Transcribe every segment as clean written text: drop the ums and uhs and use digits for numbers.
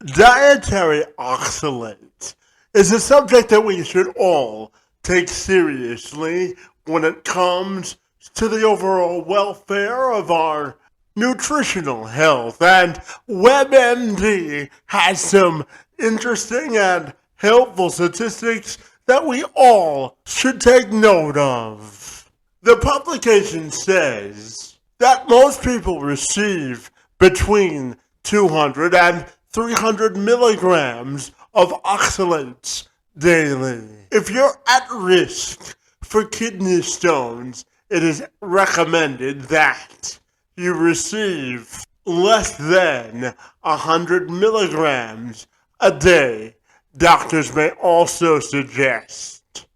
Dietary oxalates is a subject that we should all take seriously when it comes to the overall welfare of our nutritional health. And WebMD has some interesting and helpful statistics that we all should take note of. The publication says that most people receive between 200 and 300 milligrams of oxalates daily. If you're at risk for kidney stones, it is recommended that you receive less than 100 milligrams a day. Doctors may also suggest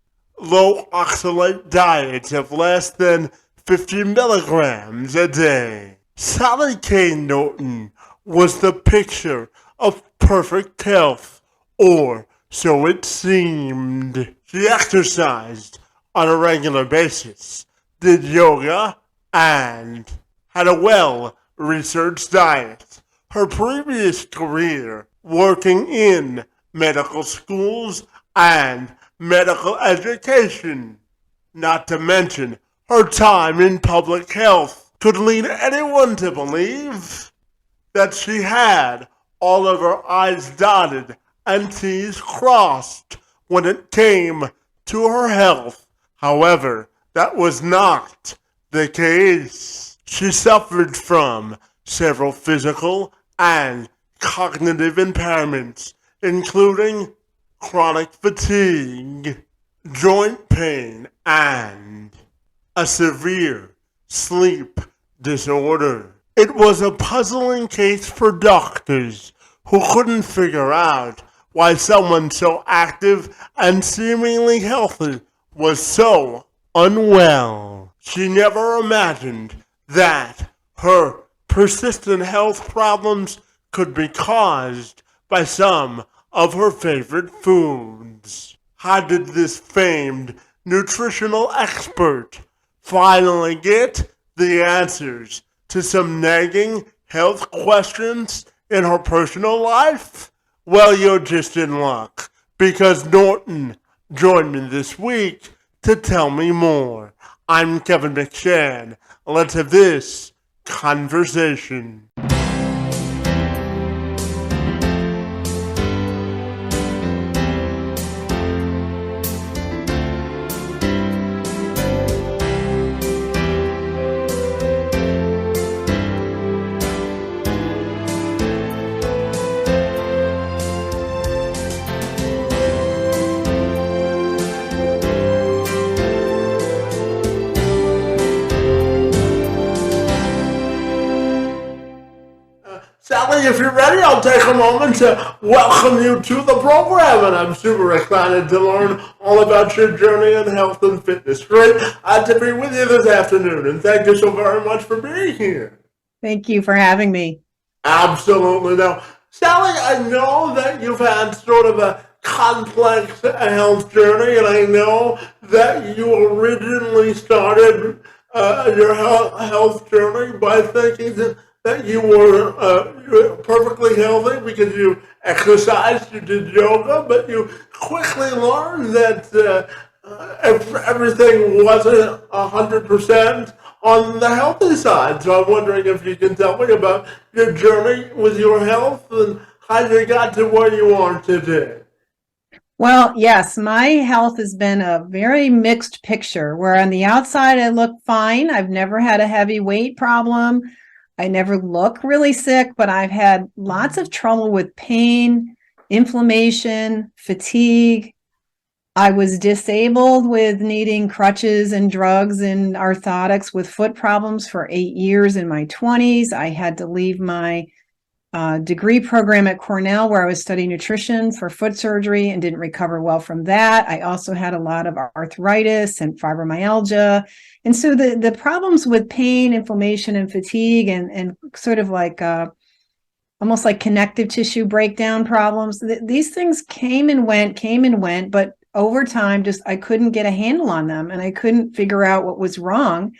low-oxalate diets of less than 50 milligrams a day. Sally K. Norton was the picture of perfect health, or so it seemed. She exercised on a regular basis, did yoga, and had a well-researched diet. Her previous career working in medical schools and medical education, not to mention her time in public health, could lead anyone to believe that she had all of her I's dotted and T's crossed when it came to her health. However, that was not the case. She suffered from several physical and cognitive impairments, including chronic fatigue, joint pain, and a severe sleep disorder. It was a puzzling case for doctors who couldn't figure out why someone so active and seemingly healthy was so unwell. She never imagined that her persistent health problems could be caused by some of her favorite foods. How did this famed nutritional expert finally get the answers to some nagging health questions in her personal life? Well, you're just in luck, because Norton joined me this week to tell me more. I'm Kevin McShann. Let's have this conversation. Sally, if you're ready, I'll take a moment to welcome you to the program, and I'm super excited to learn all about your journey in health and fitness. Great to be with you this afternoon, and thank you so very much for being here. Thank you for having me. Absolutely. Now, Sally, I know that you've had sort of a complex health journey, and I know that you originally started your health journey by thinking that you were perfectly healthy because you exercised, you did yoga, but you quickly learned that everything wasn't 100% on the healthy side. So I'm wondering if you can tell me about your journey with your health and how you got to where you are today. Well, yes, my health has been a very mixed picture, where on the outside I look fine. I've never had a heavy weight problem. I never look really sick, but I've had lots of trouble with pain, inflammation, fatigue. I was disabled with needing crutches and drugs and orthotics with foot problems for 8 years in my 20s. I had to leave my degree program at Cornell, where I was studying nutrition, for foot surgery, and didn't recover well from that. I also had a lot of arthritis and fibromyalgia. And so the problems with pain, inflammation, and fatigue, and sort of like almost like connective tissue breakdown problems, these things came and went, but over time, just I couldn't get a handle on them, and I couldn't figure out what was wrong.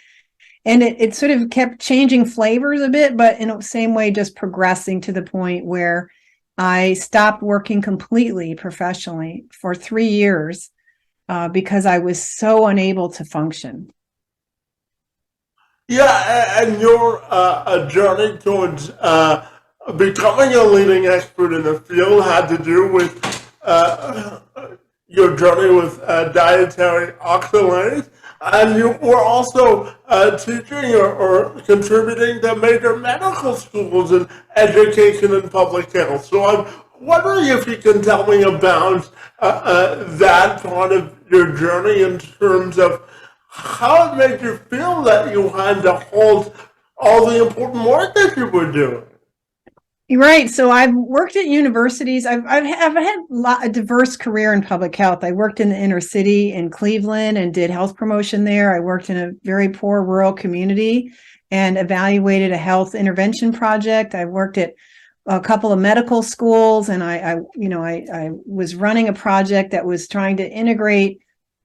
And it sort of kept changing flavors a bit, but in the same way, just progressing to the point where I stopped working completely professionally for 3 years because I was so unable to function. Yeah, and your journey towards becoming a leading expert in the field had to do with your journey with dietary oxalates, and you were also teaching or contributing to major medical schools in education and public health. So I'm wondering if you can tell me about that part of your journey in terms of how it made you feel that you had to hold all the important work that you were doing. Right. So I've worked at universities. I've had a diverse career in public health. I worked in the inner city in Cleveland and did health promotion there. I worked in a very poor rural community and evaluated a health intervention project. I worked at a couple of medical schools, and I was running a project that was trying to integrate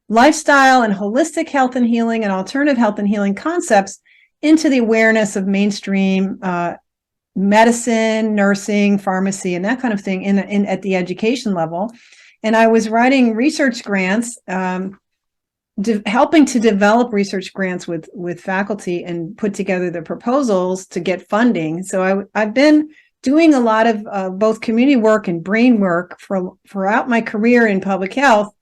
lifestyle and holistic health and healing and alternative health and healing concepts into the awareness of mainstream medicine, nursing, pharmacy, and that kind of thing in at the education level. And I was writing research grants, helping to develop research grants with faculty and put together the proposals to get funding. So I've been doing a lot of both community work and brain work throughout my career in public health,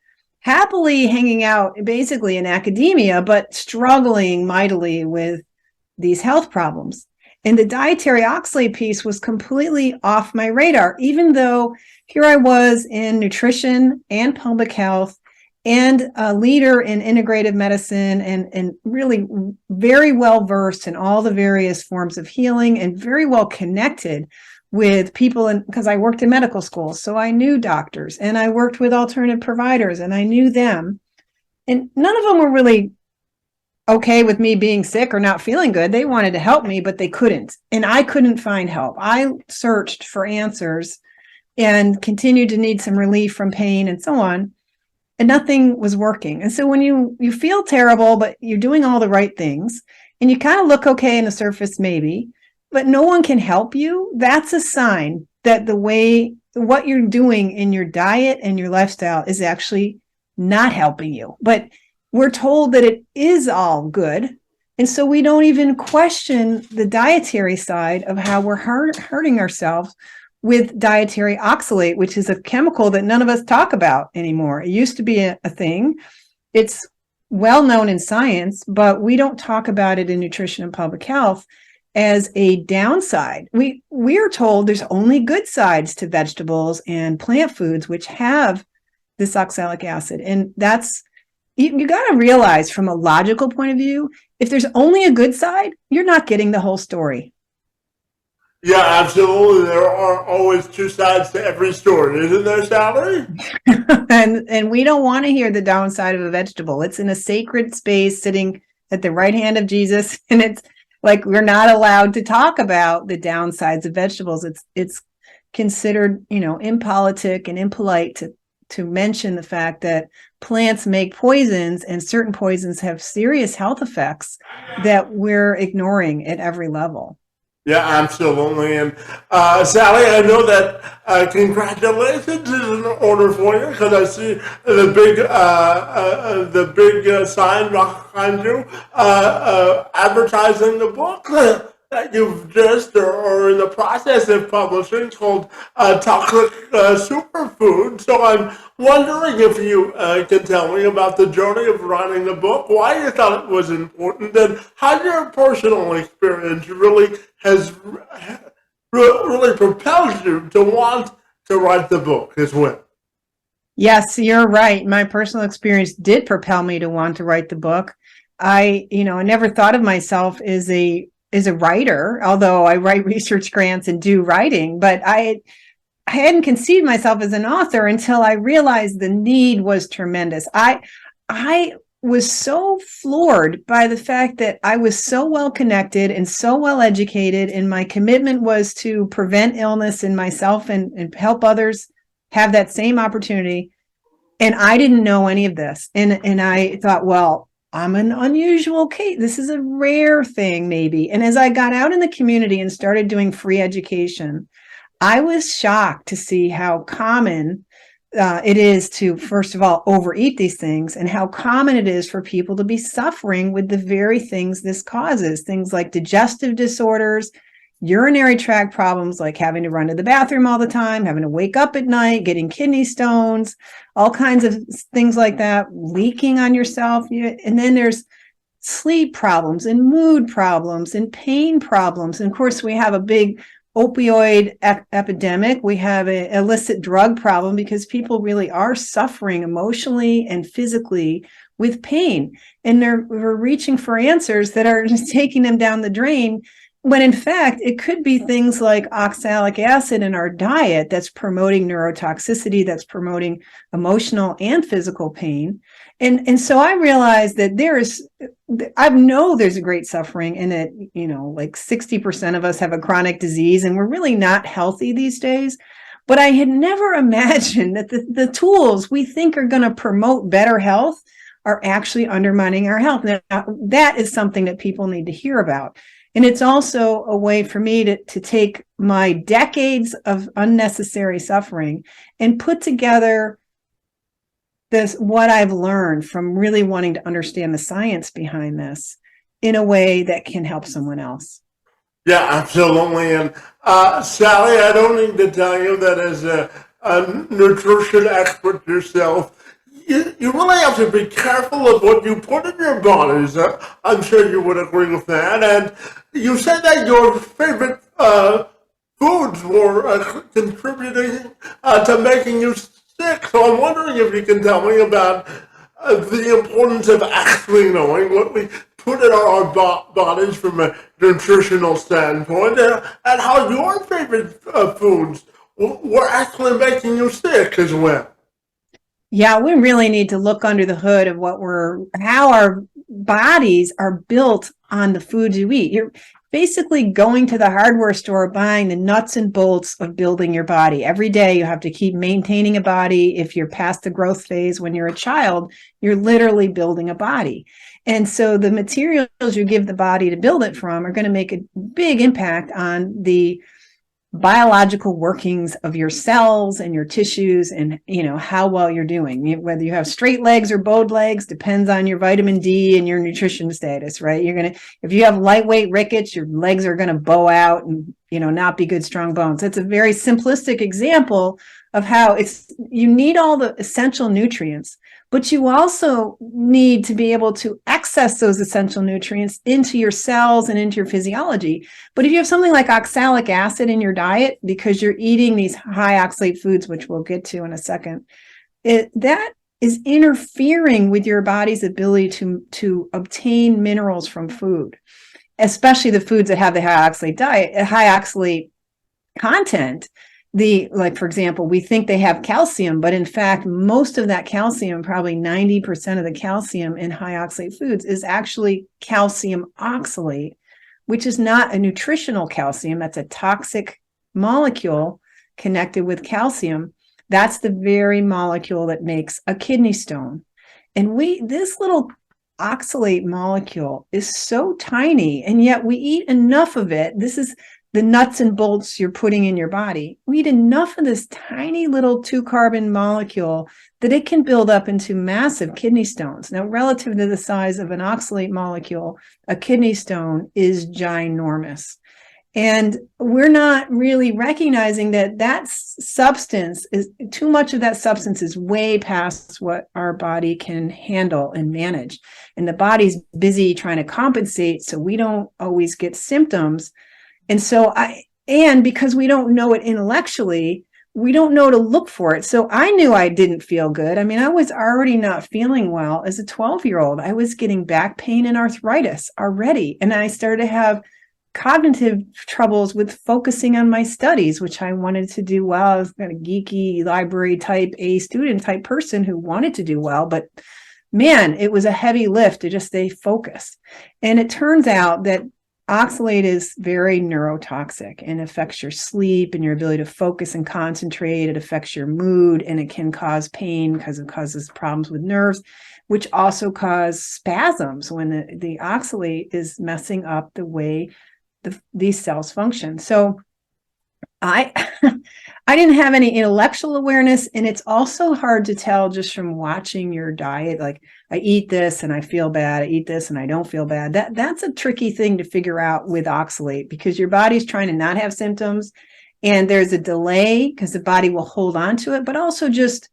happily hanging out basically in academia, but struggling mightily with these health problems. And the dietary oxalate piece was completely off my radar, even though here I was in nutrition and public health and a leader in integrative medicine and really very well versed in all the various forms of healing and very well connected with people, because I worked in medical school. So I knew doctors and I worked with alternative providers and I knew them. And none of them were really okay with me being sick or not feeling good. They wanted to help me, but they couldn't. And I couldn't find help. I searched for answers and continued to need some relief from pain and so on. And nothing was working. And so when you feel terrible, but you're doing all the right things and you kind of look okay on the surface, maybe, but no one can help you, that's a sign that what you're doing in your diet and your lifestyle is actually not helping you. But we're told that it is all good. And so we don't even question the dietary side of how we're hurting ourselves with dietary oxalate, which is a chemical that none of us talk about anymore. It used to be a thing. It's well known in science, but we don't talk about it in nutrition and public health as a downside. We are told there's only good sides to vegetables and plant foods, which have this oxalic acid. And that's, you got to realize from a logical point of view, if there's only a good side, you're not getting the whole story. Yeah, absolutely. There are always two sides to every story, isn't there, Sally? and we don't want to hear the downside of a vegetable. It's in a sacred space sitting at the right hand of Jesus. And it's like, we're not allowed to talk about the downsides of vegetables. It's considered, impolitic and impolite to mention the fact that plants make poisons and certain poisons have serious health effects that we're ignoring at every level. Yeah, absolutely. And Sally, I know that congratulations is in order for you because I see the big sign behind you advertising the book that you've just or in the process of publishing called Toxic Superfood. So I'm wondering if you can tell me about the journey of writing the book, why you thought it was important, and how your personal experience really has really propelled you to want to write the book as well. Yes, you're right. My personal experience did propel me to want to write the book. I never thought of myself as a writer, although I write research grants and do writing, but I hadn't conceived myself as an author until I realized the need was tremendous. I was so floored by the fact that I was so well connected and so well educated, and my commitment was to prevent illness in myself and help others have that same opportunity. And I didn't know any of this. And I thought, well, I'm an unusual case. This is a rare thing, maybe. And as I got out in the community and started doing free education, I was shocked to see how common it is to, first of all, overeat these things, and how common it is for people to be suffering with the very things this causes. Things like digestive disorders, urinary tract problems, like having to run to the bathroom all the time, having to wake up at night, getting kidney stones, all kinds of things like that, leaking on yourself. And then there's sleep problems and mood problems and pain problems. And of course, we have a big opioid epidemic. We have an illicit drug problem because people really are suffering emotionally and physically with pain. And we're reaching for answers that are just taking them down the drain, when in fact, it could be things like oxalic acid in our diet that's promoting neurotoxicity, that's promoting emotional and physical pain. And so I realized that I know there's a great suffering in it. Like 60% of us have a chronic disease, and we're really not healthy these days. But I had never imagined that the tools we think are going to promote better health are actually undermining our health. Now, that is something that people need to hear about. And it's also a way for me to take my decades of unnecessary suffering and put together what I've learned from really wanting to understand the science behind this in a way that can help someone else. Yeah, absolutely. And Sally, I don't need to tell you that as a nutrition expert yourself, you really have to be careful of what you put in your bodies. I'm sure you would agree with that. And you said that your favorite foods were contributing to making you sick. So I'm wondering if you can tell me about the importance of actually knowing what we put in our bodies from a nutritional standpoint, and how your favorite foods were actually making you sick as well. Yeah, we really need to look under the hood of how our bodies are built on the foods you eat. You're basically going to the hardware store, buying the nuts and bolts of building your body. Every day you have to keep maintaining a body. If you're past the growth phase when you're a child, you're literally building a body. And so the materials you give the body to build it from are going to make a big impact on the biological workings of your cells and your tissues, and how well you're doing. Whether you have straight legs or bowed legs depends on your vitamin D and your nutrition status, right? If you have lightweight rickets, your legs are going to bow out and not be good strong bones. It's a very simplistic example of how you need all the essential nutrients, but you also need to be able to access those essential nutrients into your cells and into your physiology. But if you have something like oxalic acid in your diet because you're eating these high oxalate foods, which we'll get to in a second, that is interfering with your body's ability to obtain minerals from food, especially the foods that have the high oxalate content. For example, we think they have calcium, but in fact, most of that calcium, probably 90% of the calcium in high oxalate foods, is actually calcium oxalate, which is not a nutritional calcium. That's a toxic molecule connected with calcium. That's the very molecule that makes a kidney stone. And this little oxalate molecule is so tiny, and yet we eat enough of it. This is the nuts and bolts you're putting in your body. We eat enough of this tiny little 2-carbon molecule that it can build up into massive kidney stones. Now, relative to the size of an oxalate molecule, a kidney stone is ginormous. And we're not really recognizing that substance is too much of that substance is way past what our body can handle and manage. And the body's busy trying to compensate so we don't always get symptoms. And because we don't know it intellectually, we don't know to look for it. So I knew I didn't feel good. I mean, I was already not feeling well as a 12-year-old. I was getting back pain and arthritis already. And I started to have cognitive troubles with focusing on my studies, which I wanted to do well. I was kind of geeky, library type, A student type person who wanted to do well. But man, it was a heavy lift to just stay focused. And it turns out that oxalate is very neurotoxic and affects your sleep and your ability to focus and concentrate. It affects your mood, and it can cause pain because it causes problems with nerves, which also cause spasms when the oxalate is messing up the way these cells function. So I I didn't have any intellectual awareness, and it's also hard to tell just from watching your diet. Like, I eat this and I feel bad. I eat this and I don't feel bad. That's a tricky thing to figure out with oxalate, because your body's trying to not have symptoms, and there's a delay because the body will hold on to it, but also just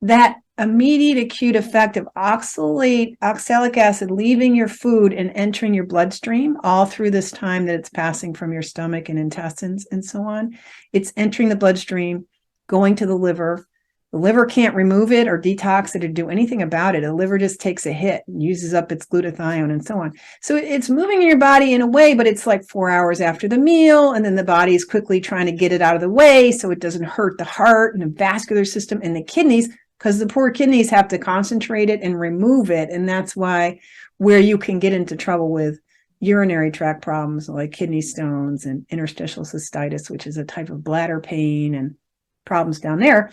that immediate acute effect of oxalic acid leaving your food and entering your bloodstream all through this time that it's passing from your stomach and intestines and so on. It's entering the bloodstream, going to the liver. The liver can't remove it or detox it or do anything about it. The liver just takes a hit and uses up its glutathione and so on. So it's moving in your body in a way, but it's like 4 hours after the meal, and then the body is quickly trying to get it out of the way so it doesn't hurt the heart and the vascular system and the kidneys, because the poor kidneys have to concentrate it and remove it. And that's where you can get into trouble with urinary tract problems like kidney stones and interstitial cystitis, which is a type of bladder pain and problems down there.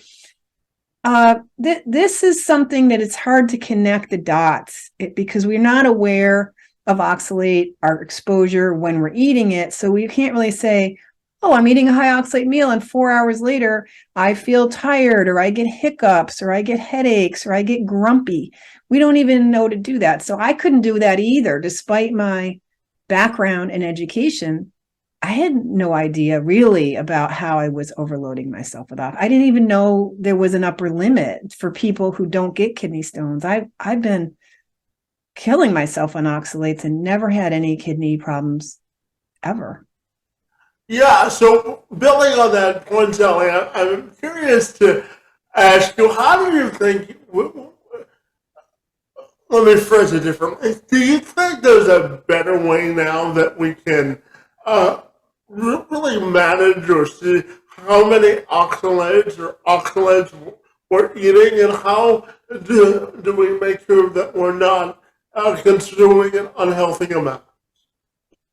This is something that it's hard to connect the dots because we're not aware of oxalate, our exposure when we're eating it. So we can't really say, oh, I'm eating a high oxalate meal and 4 hours later, I feel tired, or I get hiccups, or I get headaches, or I get grumpy. We don't even know to do that. So I couldn't do that either. Despite my background and education, I had no idea really about how I was overloading myself with oxalate. I didn't even know there was an upper limit for people who don't get kidney stones. I've been killing myself on oxalates and never had any kidney problems ever. Yeah, so building on that point, Sally, I'm curious to ask you, how do you think, let me phrase it differently, do you think there's a better way now that we can really manage or see how many oxalates we're eating, and how do we make sure that we're not consuming an unhealthy amount?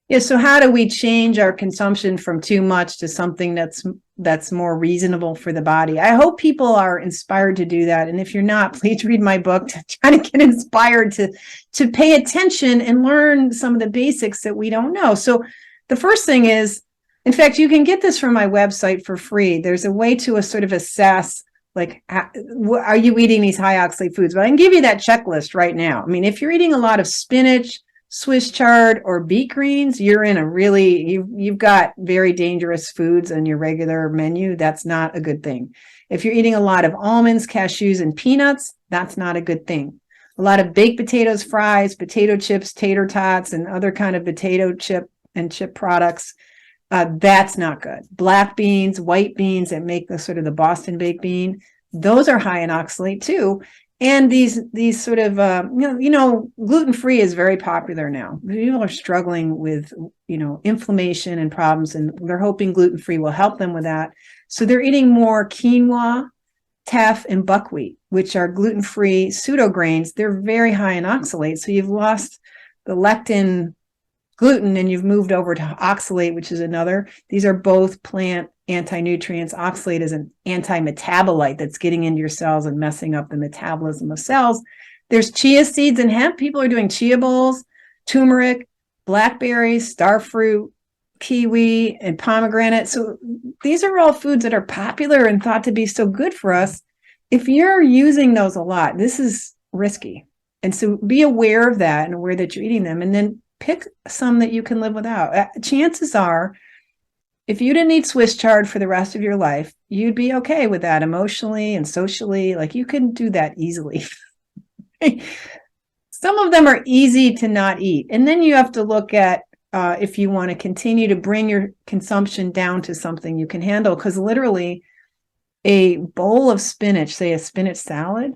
Yeah, so how do we change our consumption from too much to something that's more reasonable for the body? I hope people are inspired to do that. And if you're not, please read my book to try to get inspired to pay attention and learn some of the basics that we don't know. So the first thing is, in fact, you can get this from my website for free. There's a way to sort of assess, like, are you eating these high oxalate foods? But I can give you that checklist right now. I mean, if you're eating a lot of spinach, Swiss chard, or beet greens, you're in a really, you've got very dangerous foods on your regular menu. That's not a good thing. If you're eating a lot of almonds, cashews, and peanuts, that's not a good thing. A lot of baked potatoes, fries, potato chips, tater tots, and other kind of potato chip and chip products, that's not good. Black beans, white beans that make the sort of the Boston baked bean, those are high in oxalate too. And these sort of, gluten-free is very popular now. People are struggling with, inflammation and problems, and they're hoping gluten-free will help them with that. So they're eating more quinoa, teff, and buckwheat, which are gluten-free pseudo grains. They're very high in oxalate. So you've lost the lectin gluten and you've moved over to oxalate, which is another. These are both plant anti-nutrients. Oxalate is an anti-metabolite that's getting into your cells and messing up the metabolism of cells. There's chia seeds and hemp. People are doing chia bowls, turmeric, blackberries, starfruit, kiwi, and pomegranate. So these are all foods that are popular and thought to be so good for us. If you're using those a lot, this is risky. And so be aware of that and aware that you're eating them, and then pick some that you can live without. Chances are, if you didn't eat Swiss chard for the rest of your life, you'd be okay with that emotionally and socially. Like, you can do that easily. Some of them are easy to not eat. And then you have to look at if you want to continue to bring your consumption down to something you can handle. Because literally, a bowl of spinach, say a spinach salad,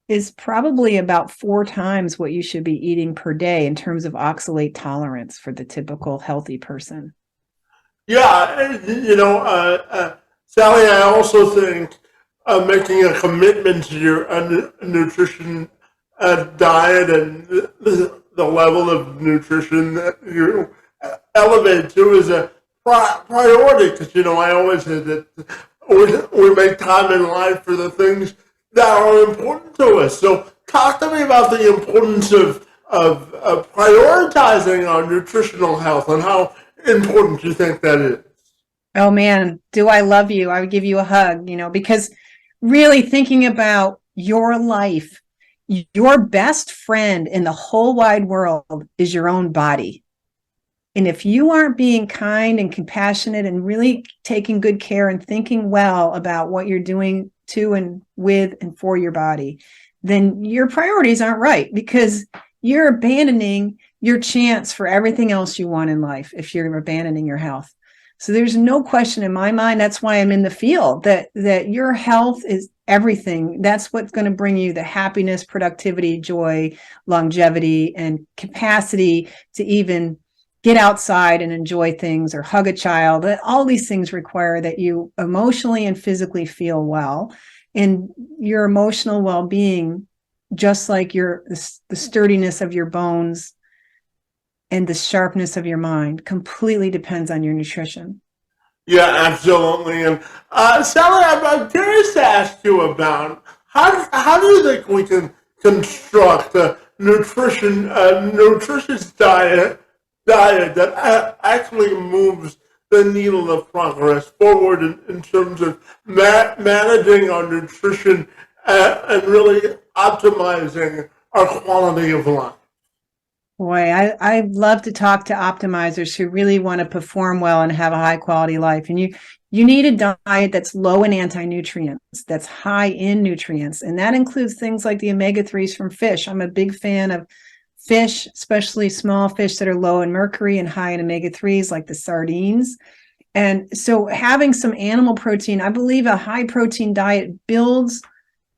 is probably about 4 times what you should be eating per day in terms of oxalate tolerance for the typical healthy person. Yeah, Sally, I also think making a commitment to your nutrition diet and the level of nutrition that you elevate to is a priority, because, I always say that we make time in life for the things that are important to us. So talk to me about the importance of prioritizing our nutritional health and how important you think that is. Oh man, do I love you? I would give you a hug, because really thinking about your life, your best friend in the whole wide world is your own body. And if you aren't being kind and compassionate and really taking good care and thinking well about what you're doing to and with and for your body, then your priorities aren't right, because you're abandoning your chance for everything else you want in life if you're abandoning your health. So there's no question in my mind. That's why I'm in the field, that your health is everything. That's what's going to bring you the happiness, productivity, joy, longevity, and capacity to even get outside and enjoy things or hug a child. All these things require that you emotionally and physically feel well, and your emotional well-being, just like the sturdiness of your bones and the sharpness of your mind, completely depends on your nutrition. Yeah, absolutely. And Sally, I'm curious to ask you about how do you think we can construct a nutritious diet that actually moves the needle of progress forward in terms of managing our nutrition and really optimizing our quality of life. Boy, I love to talk to optimizers who really want to perform well and have a high quality life. And you need a diet that's low in anti-nutrients, that's high in nutrients. And that includes things like the omega-3s from fish. I'm a big fan of fish, especially small fish that are low in mercury and high in omega-3s, like the sardines. And so having some animal protein, I believe a high protein diet builds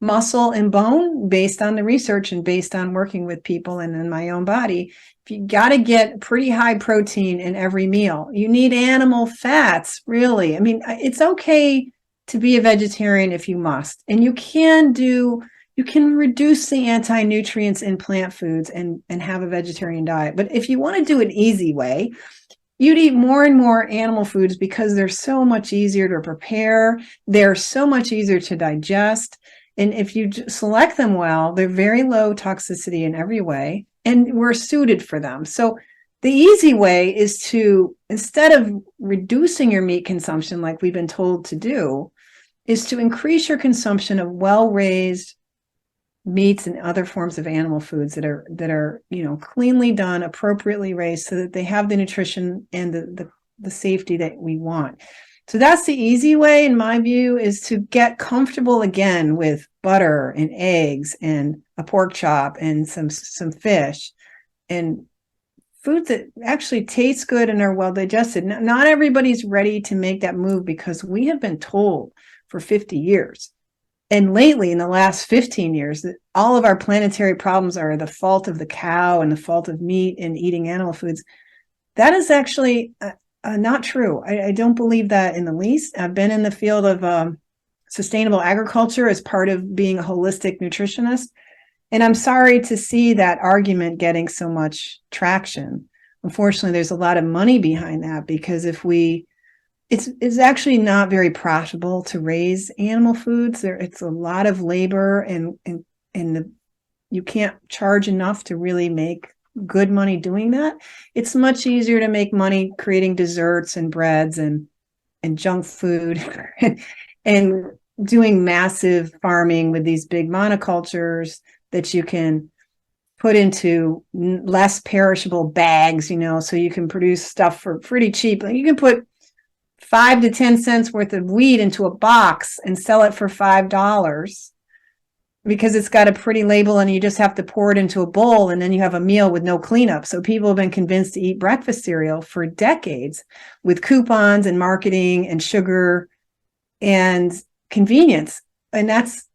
muscle and bone based on the research and based on working with people and in my own body. You got to get pretty high protein in every meal. You need animal fats, really. I mean, it's okay to be a vegetarian if you must. And you can reduce the anti-nutrients in plant foods and have a vegetarian diet. But if you want to do an easy way, you'd eat more and more animal foods because they're so much easier to prepare. They're so much easier to digest. And if you select them well, they're very low toxicity in every way, and we're suited for them. So the easy way is to, instead of reducing your meat consumption like we've been told to do, is to increase your consumption of well-raised meats and other forms of animal foods that are cleanly done, appropriately raised, so that they have the nutrition and the safety that we want. So that's the easy way, in my view, is to get comfortable again with butter and eggs and a pork chop and some fish and foods that actually taste good and are well digested. Not everybody's ready to make that move, because we have been told for 50 years. And lately, in the last 15 years, that all of our planetary problems are the fault of the cow and the fault of meat and eating animal foods. That is actually not true. I don't believe that in the least. I've been in the field of sustainable agriculture as part of being a holistic nutritionist. And I'm sorry to see that argument getting so much traction. Unfortunately, there's a lot of money behind that, because it's actually not very profitable to raise animal foods. It's a lot of labor, and you can't charge enough to really make good money doing that. It's much easier to make money creating desserts and breads and junk food and doing massive farming with these big monocultures that you can put into less perishable bags, so you can produce stuff for pretty cheap. You can put 5 to 10 cents worth of wheat into a box and sell it for $5, because it's got a pretty label, and you just have to pour it into a bowl, and then you have a meal with no cleanup. So people have been convinced to eat breakfast cereal for decades with coupons and marketing and sugar and convenience. And that's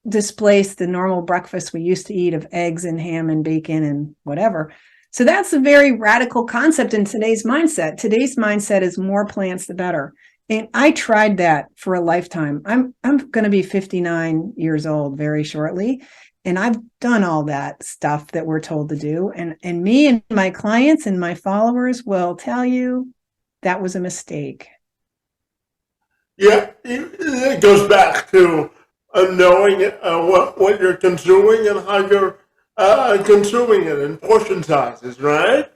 displaced the normal breakfast we used to eat of eggs and ham and bacon and whatever. So that's a very radical concept in today's mindset. Today's mindset is more plants, the better. And I tried that for a lifetime. I'm going to be 59 years old very shortly. And I've done all that stuff that we're told to do. And me and my clients and my followers will tell you that was a mistake. Yeah, it goes back to knowing what you're consuming and how you're consuming it in portion sizes, right?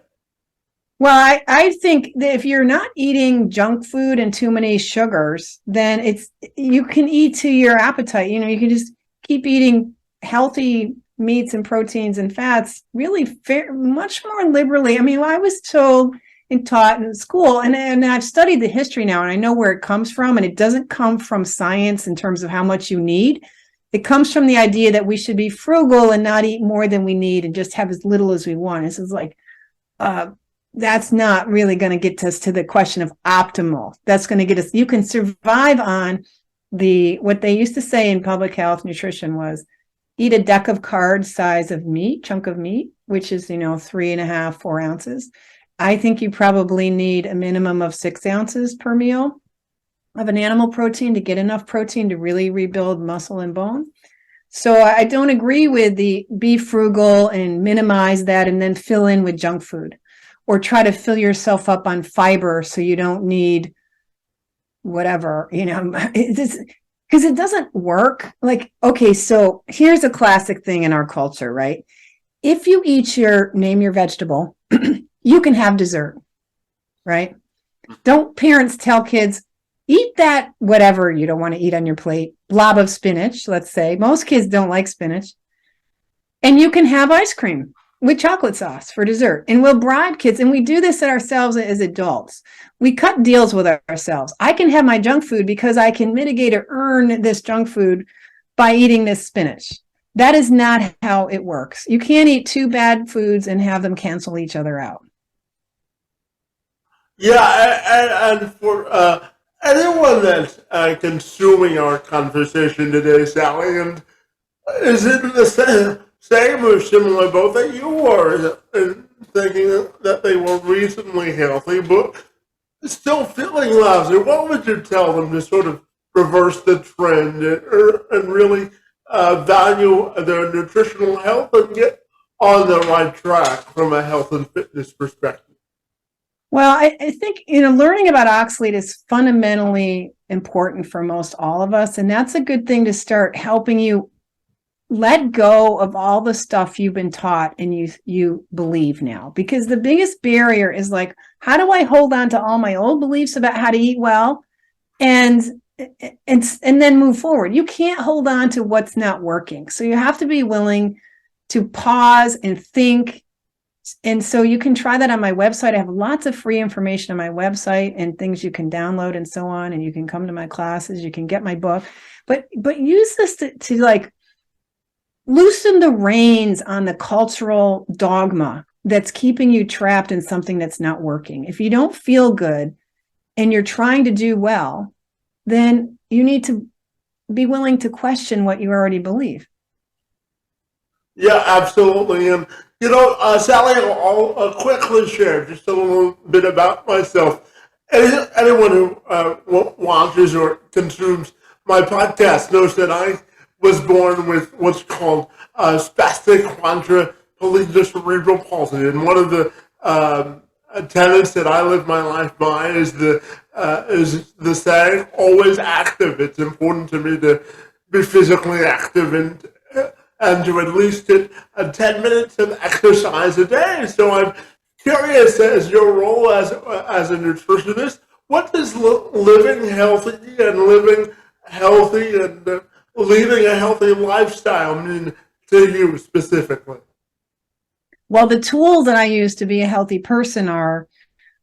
Well, I think that if you're not eating junk food and too many sugars, then you can eat to your appetite. You can just keep eating healthy meats and proteins and fats really much more liberally. I mean, I was told and taught in school, and I've studied the history now, and I know where it comes from, and it doesn't come from science in terms of how much you need. It comes from the idea that we should be frugal and not eat more than we need and just have as little as we want. This is like, that's not really going to get us to the question of optimal. That's going to get us, you can survive on what they used to say in public health nutrition was eat a deck of cards size of meat, chunk of meat, which is, 3.5, 4 ounces. I think you probably need a minimum of 6 ounces per meal of an animal protein to get enough protein to really rebuild muscle and bone. So I don't agree with the be frugal and minimize that and then fill in with junk food, or try to fill yourself up on fiber so you don't need whatever, because it doesn't work. Like, okay, so here's a classic thing in our culture, right? If you name your vegetable, you can have dessert, right? Don't parents tell kids, eat that whatever you don't want to eat on your plate, blob of spinach, let's say. Most kids don't like spinach. And you can have ice cream with chocolate sauce for dessert. And we'll bribe kids. And we do this ourselves as adults. We cut deals with ourselves. I can have my junk food because I can mitigate or earn this junk food by eating this spinach. That is not how it works. You can't eat 2 bad foods and have them cancel each other out. Yeah, and for anyone that's consuming our conversation today, Sally, and is in the same or similar boat that you are, in thinking that they were reasonably healthy, but still feeling lousy, what would you tell them to sort of reverse the trend and really value their nutritional health and get on the right track from a health and fitness perspective? Well, I think, learning about oxalate is fundamentally important for most all of us. And that's a good thing to start helping you let go of all the stuff you've been taught and you believe now. Because the biggest barrier is like, how do I hold on to all my old beliefs about how to eat well and then move forward? You can't hold on to what's not working. So you have to be willing to pause and think. And so you can try that on my website. I have lots of free information on my website and things you can download and so on. And you can come to my classes. You can get my book. But use this to like loosen the reins on the cultural dogma that's keeping you trapped in something that's not working. If you don't feel good and you're trying to do well, then you need to be willing to question what you already believe. Yeah, absolutely. And, Sally, I'll quickly share just a little bit about myself. Anyone who watches or consumes my podcast knows that I was born with what's called spastic quadriplegia cerebral palsy. And one of the tenets that I live my life by is the saying, always active. It's important to me to be physically active and to at least get 10 minutes of exercise a day. So I'm curious, as your role as a nutritionist, what does living healthy and leading a healthy lifestyle mean to you specifically? Well, the tools that I use to be a healthy person are,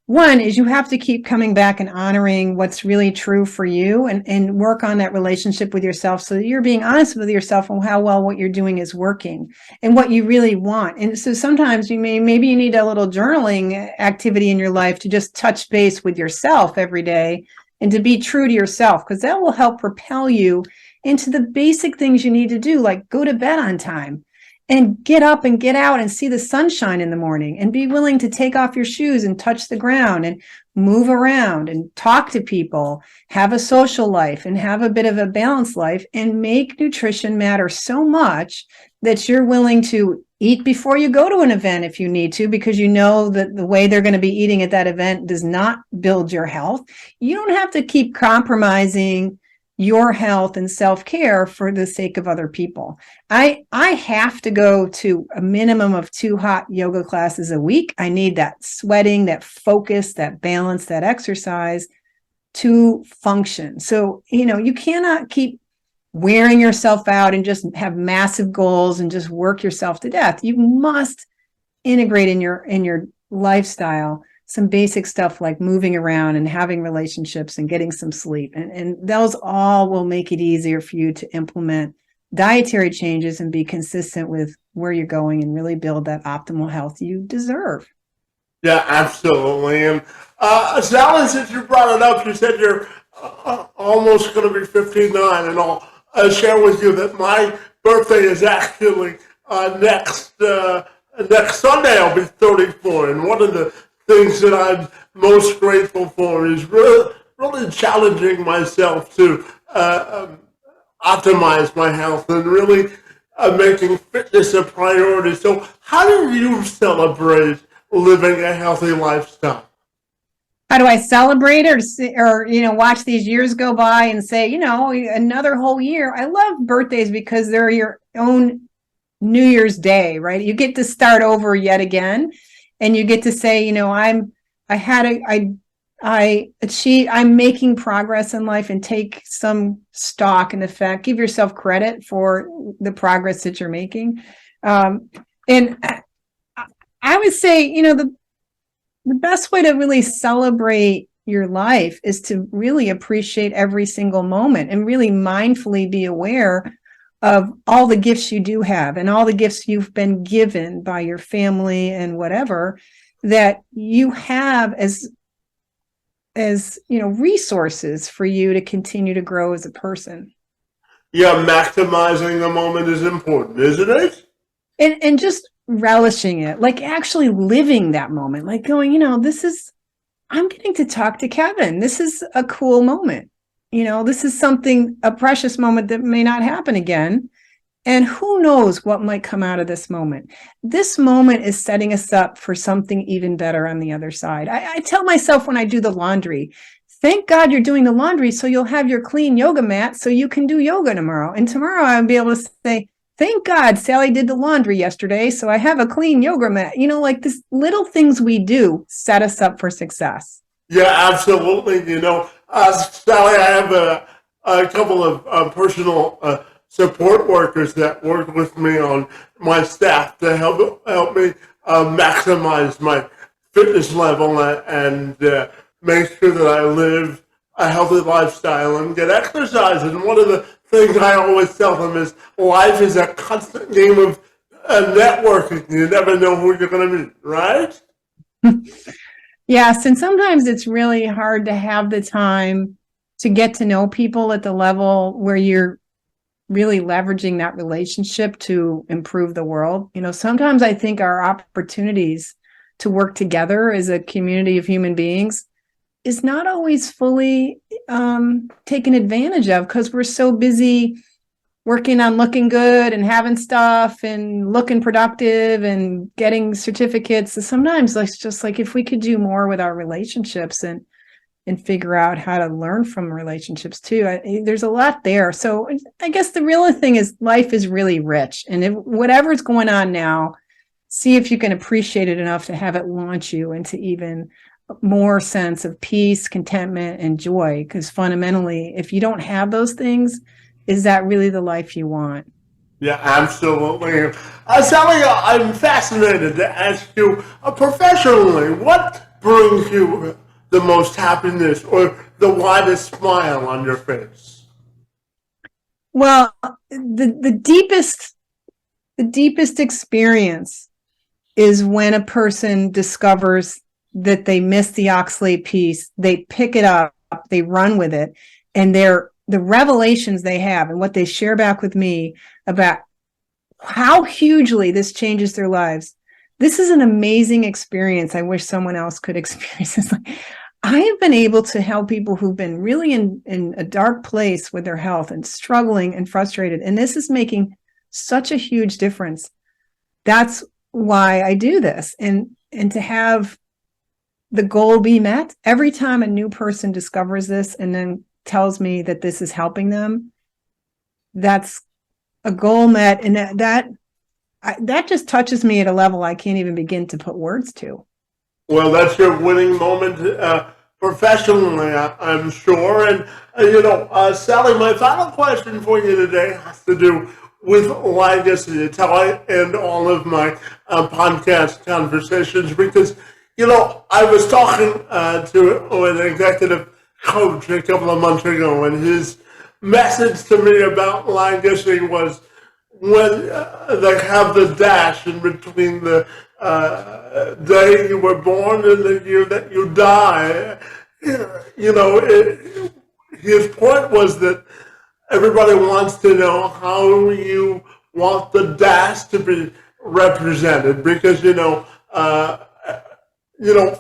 one is you have to keep coming back and honoring what's really true for you and work on that relationship with yourself so that you're being honest with yourself on how well what you're doing is working and what you really want. And so sometimes maybe you need a little journaling activity in your life to just touch base with yourself every day and to be true to yourself, because that will help propel you into the basic things you need to do, like go to bed on time and get up and get out and see the sunshine in the morning and be willing to take off your shoes and touch the ground and move around and talk to people, have a social life and have a bit of a balanced life, and make nutrition matter so much that you're willing to eat before you go to an event if you need to, because you know that the way they're going to be eating at that event does not build your health. You don't have to keep compromising your health and self-care for the sake of other people. I have to go to a minimum of 2 hot yoga classes a week. I need that sweating, that focus, that balance, that exercise to function. So, you cannot keep wearing yourself out and just have massive goals and just work yourself to death. You must integrate in your lifestyle some basic stuff like moving around and having relationships and getting some sleep. And those all will make it easier for you to implement dietary changes and be consistent with where you're going and really build that optimal health you deserve. Yeah, absolutely. And Sally, since you brought it up, you said you're almost going to be 59, and I'll share with you that my birthday is actually next Sunday. I'll be 34, and one of the things that I'm most grateful for is really challenging myself to optimize my health and really making fitness a priority. So how do you celebrate living a healthy lifestyle? How do I celebrate or watch these years go by and say, another whole year? I love birthdays because they're your own New Year's Day, right? You get to start over yet again, and you get to say, I'm making progress in life, and take some stock in the fact, give yourself credit for the progress that you're making. And I would say, the best way to really celebrate your life is to really appreciate every single moment and really mindfully be aware of all the gifts you do have and all the gifts you've been given by your family and whatever that you have as resources for you to continue to grow as a person. Yeah, maximizing the moment is important, isn't it? And just relishing it, like actually living that moment, like going, I'm getting to talk to Kevin. This is a cool moment. This is a precious moment that may not happen again. And who knows what might come out of this moment. This moment is setting us up for something even better on the other side. I tell myself when I do the laundry, thank God you're doing the laundry so you'll have your clean yoga mat so you can do yoga tomorrow. And tomorrow I'll be able to say, thank God Sally did the laundry yesterday so I have a clean yoga mat. Like this little things we do set us up for success. Yeah, absolutely. Sally, I have a couple of personal support workers that work with me on my staff to help me maximize my fitness level and make sure that I live a healthy lifestyle and get exercise. And one of the things I always tell them is life is a constant game of networking. You never know who you're going to meet, right? Yes, and sometimes it's really hard to have the time to get to know people at the level where you're really leveraging that relationship to improve the world. Sometimes I think our opportunities to work together as a community of human beings is not always fully taken advantage of because we're so busy working on looking good and having stuff and looking productive and getting certificates. So sometimes it's just like if we could do more with our relationships and figure out how to learn from relationships too. There's a lot there. So I guess the real thing is life is really rich. And whatever's going on now, see if you can appreciate it enough to have it launch you into even more sense of peace, contentment, and joy. Because fundamentally, if you don't have those things, is that really the life you want? Yeah, absolutely. Sally, I'm fascinated to ask you professionally, what brings you the most happiness or the widest smile on your face? Well, the deepest experience is when a person discovers that they missed the oxalate piece, they pick it up, they run with it, and the revelations they have and what they share back with me about how hugely this changes their lives. This is an amazing experience. I wish someone else could experience this. I have been able to help people who've been really in a dark place with their health and struggling and frustrated. And this is making such a huge difference. That's why I do this. And to have the goal be met every time a new person discovers this and then tells me that this is helping them, that's a goal met. And that just touches me at a level I can't even begin to put words to. Well, that's your winning moment professionally, I'm sure. And, Sally, my final question for you today has to do with legacy. It's how I end all of my podcast conversations because, I was talking to an executive coach a couple of months ago, and his message to me about legacy was when they have the dash in between the day you were born and the year that you die. His point was that everybody wants to know how you want the dash to be represented because,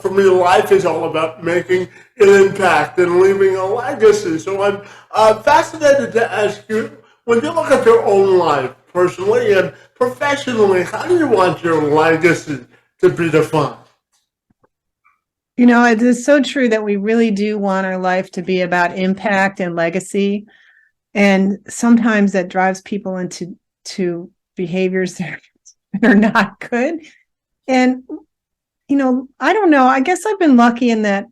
for me, life is all about making an impact and leaving a legacy. So I'm fascinated to ask you, when you look at your own life, personally and professionally, how do you want your legacy to be defined? It is so true that we really do want our life to be about impact and legacy. And sometimes that drives people into behaviors that are not good. And, I don't know, I guess I've been lucky in that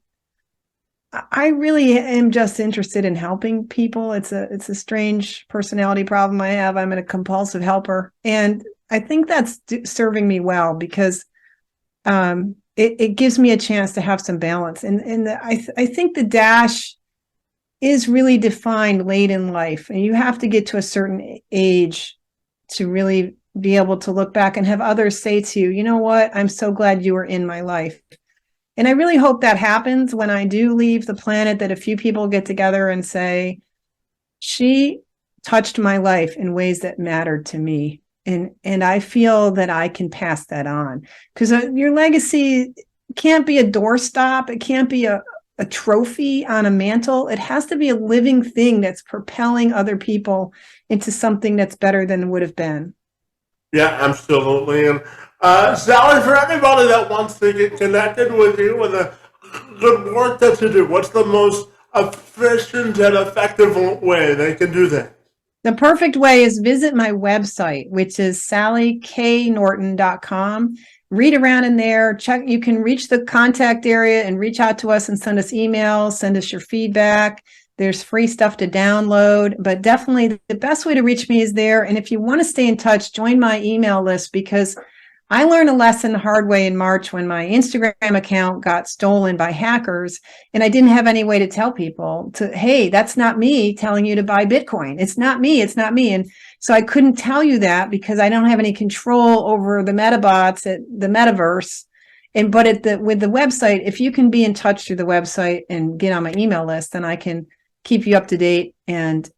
I really am just interested in helping people. It's a strange personality problem I have. I'm a compulsive helper. And I think that's serving me well because it gives me a chance to have some balance. And I think the dash is really defined late in life. And you have to get to a certain age to really be able to look back and have others say to you, you know what, I'm so glad you were in my life. And I really hope that happens when I do leave the planet, that a few people get together and say, she touched my life in ways that mattered to me. And I feel that I can pass that on because your legacy can't be a doorstop. It can't be a trophy on a mantle. It has to be a living thing that's propelling other people into something that's better than it would have been. Yeah, absolutely. And Sally, for anybody that wants to get connected with you and the good work that you do, what's the most efficient and effective way they can do that? The perfect way is visit my website, which is sallyknorton.com. Read around in there, check. You can reach the contact area and reach out to us and send us emails, send us your feedback. There's free stuff to download, but definitely the best way to reach me is there. And if you want to stay in touch, join my email list because I learned a lesson the hard way in March when my Instagram account got stolen by hackers and I didn't have any way to tell people hey, that's not me telling you to buy Bitcoin. It's not me. And so I couldn't tell you that because I don't have any control over the metabots at the metaverse. But with the website, if you can be in touch through the website and get on my email list, then I can keep you up to date and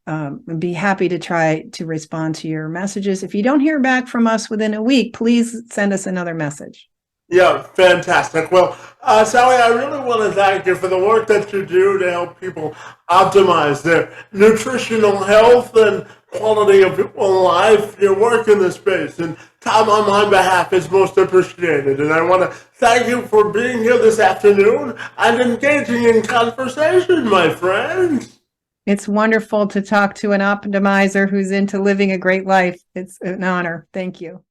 be happy to try to respond to your messages. If you don't hear back from us within a week, please send us another message. Yeah, fantastic. Well, Sally, I really want to thank you for the work that you do to help people optimize their nutritional health and quality of life. Your work in this space and time on my behalf is most appreciated. And I want to thank you for being here this afternoon and engaging in conversation, my friends. It's wonderful to talk to an optimizer who's into living a great life. It's an honor. Thank you.